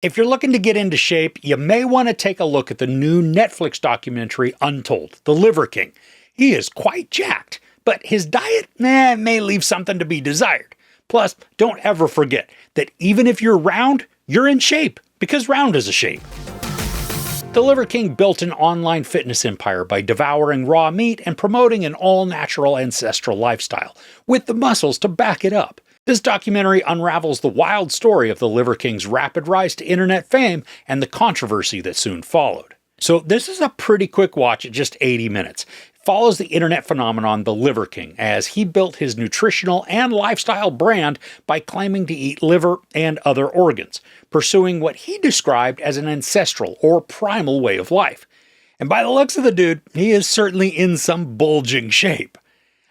If you're looking to get into shape, you may want to take a look at the new Netflix documentary Untold, The Liver King. He is quite jacked, but his diet may leave something to be desired. Plus, don't ever forget that even if you're round, you're in shape, because round is a shape. The Liver King built an online fitness empire by devouring raw meat and promoting an all-natural ancestral lifestyle, with the muscles to back it up. This documentary unravels the wild story of the Liver King's rapid rise to internet fame and the controversy that soon followed. So this is a pretty quick watch at just 80 minutes. It follows the internet phenomenon The Liver King as he built his nutritional and lifestyle brand by claiming to eat liver and other organs, pursuing what he described as an ancestral or primal way of life. And by the looks of the dude, he is certainly in some bulging shape.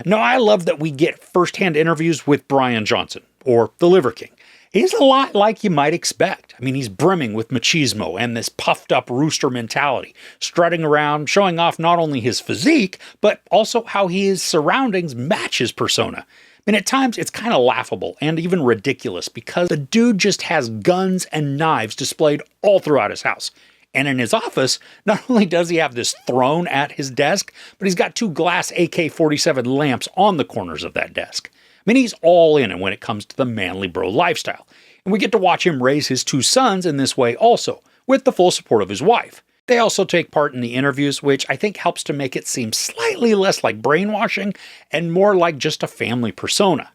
Now, I love that we get first-hand interviews with Brian Johnson, or the Liver King. He's a lot like you might expect. I mean, he's brimming with machismo and this puffed-up rooster mentality, strutting around, showing off not only his physique, but also how his surroundings match his persona. I mean, at times, it's kind of laughable and even ridiculous because the dude just has guns and knives displayed all throughout his house. And in his office, not only does he have this throne at his desk, but he's got two glass AK-47 lamps on the corners of that desk. I mean, he's all in it when it comes to the manly bro lifestyle. And we get to watch him raise his two sons in this way also, with the full support of his wife. They also take part in the interviews, which I think helps to make it seem slightly less like brainwashing and more like just a family persona.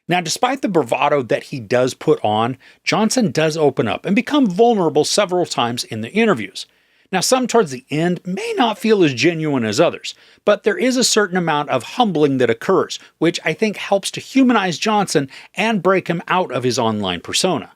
Now, despite the bravado that he does put on, Johnson does open up and become vulnerable several times in the interviews. Now, some towards the end may not feel as genuine as others, but there is a certain amount of humbling that occurs, which I think helps to humanize Johnson and break him out of his online persona.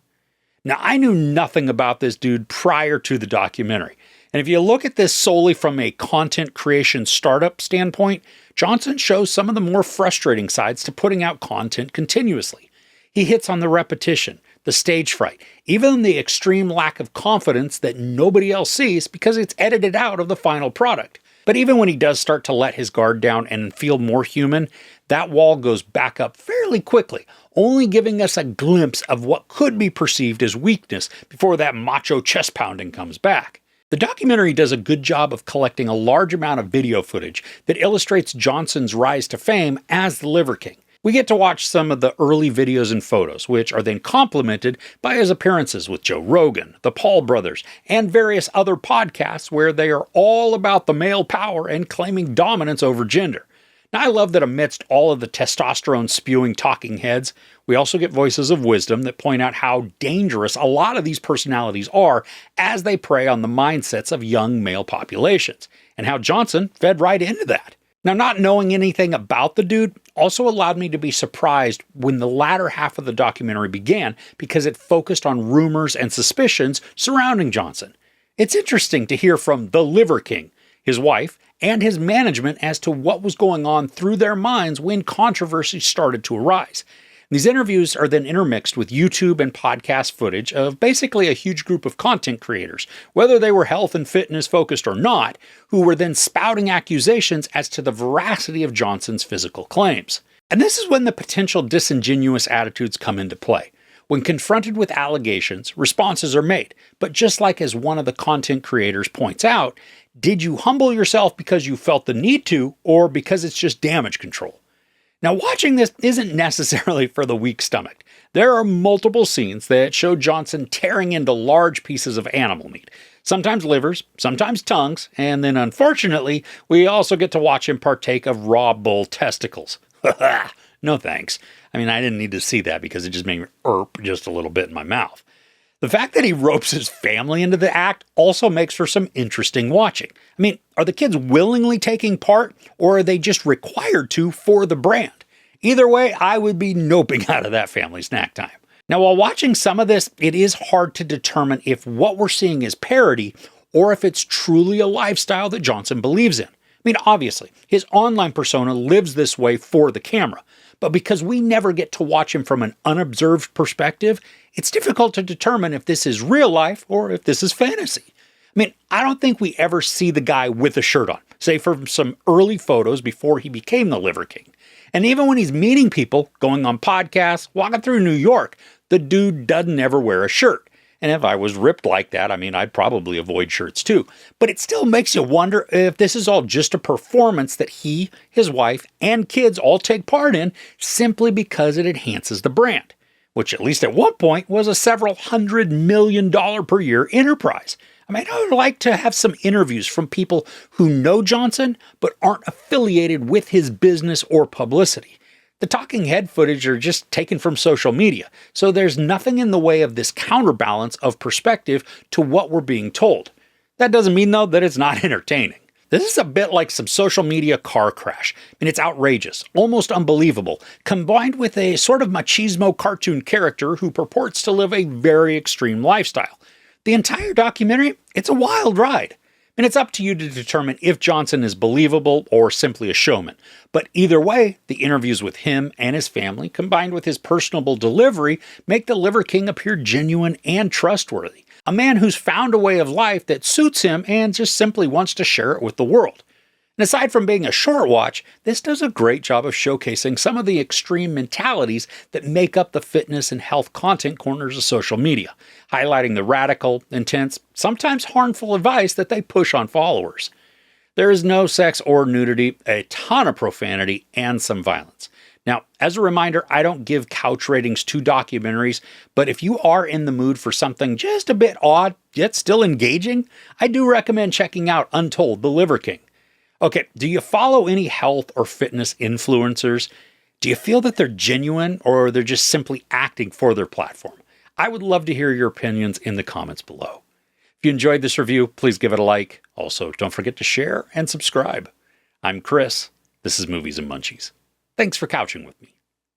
Now, I knew nothing about this dude prior to the documentary. And if you look at this solely from a content creation startup standpoint, Johnson shows some of the more frustrating sides to putting out content continuously. He hits on the repetition, the stage fright, even the extreme lack of confidence that nobody else sees because it's edited out of the final product. But even when he does start to let his guard down and feel more human, that wall goes back up fairly quickly, only giving us a glimpse of what could be perceived as weakness before that macho chest pounding comes back. The documentary does a good job of collecting a large amount of video footage that illustrates Johnson's rise to fame as the Liver King. We get to watch some of the early videos and photos, which are then complemented by his appearances with Joe Rogan, the Paul brothers, and various other podcasts where they are all about the male power and claiming dominance over gender. Now, I love that amidst all of the testosterone-spewing talking heads, we also get voices of wisdom that point out how dangerous a lot of these personalities are as they prey on the mindsets of young male populations, and how Johnson fed right into that. Now, not knowing anything about the dude also allowed me to be surprised when the latter half of the documentary began because it focused on rumors and suspicions surrounding Johnson. It's interesting to hear from the Liver King, his wife, and his management as to what was going on through their minds when controversy started to arise. These interviews are then intermixed with YouTube and podcast footage of basically a huge group of content creators, whether they were health and fitness focused or not, who were then spouting accusations as to the veracity of Johnson's physical claims. And this is when the potential disingenuous attitudes come into play. When confronted with allegations, responses are made, but just like as one of the content creators points out, did you humble yourself because you felt the need to, or because it's just damage control? Now, watching this isn't necessarily for the weak-stomached. There are multiple scenes that show Johnson tearing into large pieces of animal meat, sometimes livers, sometimes tongues, and then unfortunately, we also get to watch him partake of raw bull testicles. No thanks. I mean, I didn't need to see that because it just made me just a little bit in my mouth. The fact that he ropes his family into the act also makes for some interesting watching. I mean, are the kids willingly taking part, or are they just required to for the brand? Either way, I would be noping out of that family snack time. Now, while watching some of this, it is hard to determine if what we're seeing is parody or if it's truly a lifestyle that Johnson believes in. I mean, obviously, his online persona lives this way for the camera, but because we never get to watch him from an unobserved perspective, it's difficult to determine if this is real life or if this is fantasy. I mean, I don't think we ever see the guy with a shirt on, say from some early photos before he became the Liver King. And even when he's meeting people, going on podcasts, walking through New York, the dude doesn't ever wear a shirt. And if I was ripped like that, I mean, I'd probably avoid shirts too. But it still makes you wonder if this is all just a performance that he, his wife, and kids all take part in simply because it enhances the brand, which at least at one point was a several $100 million per year enterprise. I mean, I would like to have some interviews from people who know Johnson but aren't affiliated with his business or publicity. The talking head footage are just taken from social media, so there's nothing in the way of this counterbalance of perspective to what we're being told. That doesn't mean, though, that it's not entertaining. This is a bit like some social media car crash, and it's outrageous, almost unbelievable, combined with a sort of machismo cartoon character who purports to live a very extreme lifestyle. The entire documentary, it's a wild ride. And it's up to you to determine if Johnson is believable or simply a showman. But either way, the interviews with him and his family, combined with his personable delivery, make the Liver King appear genuine and trustworthy. A man who's found a way of life that suits him and just simply wants to share it with the world. And aside from being a short watch, this does a great job of showcasing some of the extreme mentalities that make up the fitness and health content corners of social media, highlighting the radical, intense, sometimes harmful advice that they push on followers. There is no sex or nudity, a ton of profanity, and some violence. Now, as a reminder, I don't give couch ratings to documentaries, but if you are in the mood for something just a bit odd, yet still engaging, I do recommend checking out Untold, the Liver King. Okay, do you follow any health or fitness influencers? Do you feel that they're genuine or they're just simply acting for their platform? I would love to hear your opinions in the comments below. If you enjoyed this review, please give it a like. Also, don't forget to share and subscribe. I'm Chris. This is Movies and Munchies. Thanks for couching with me.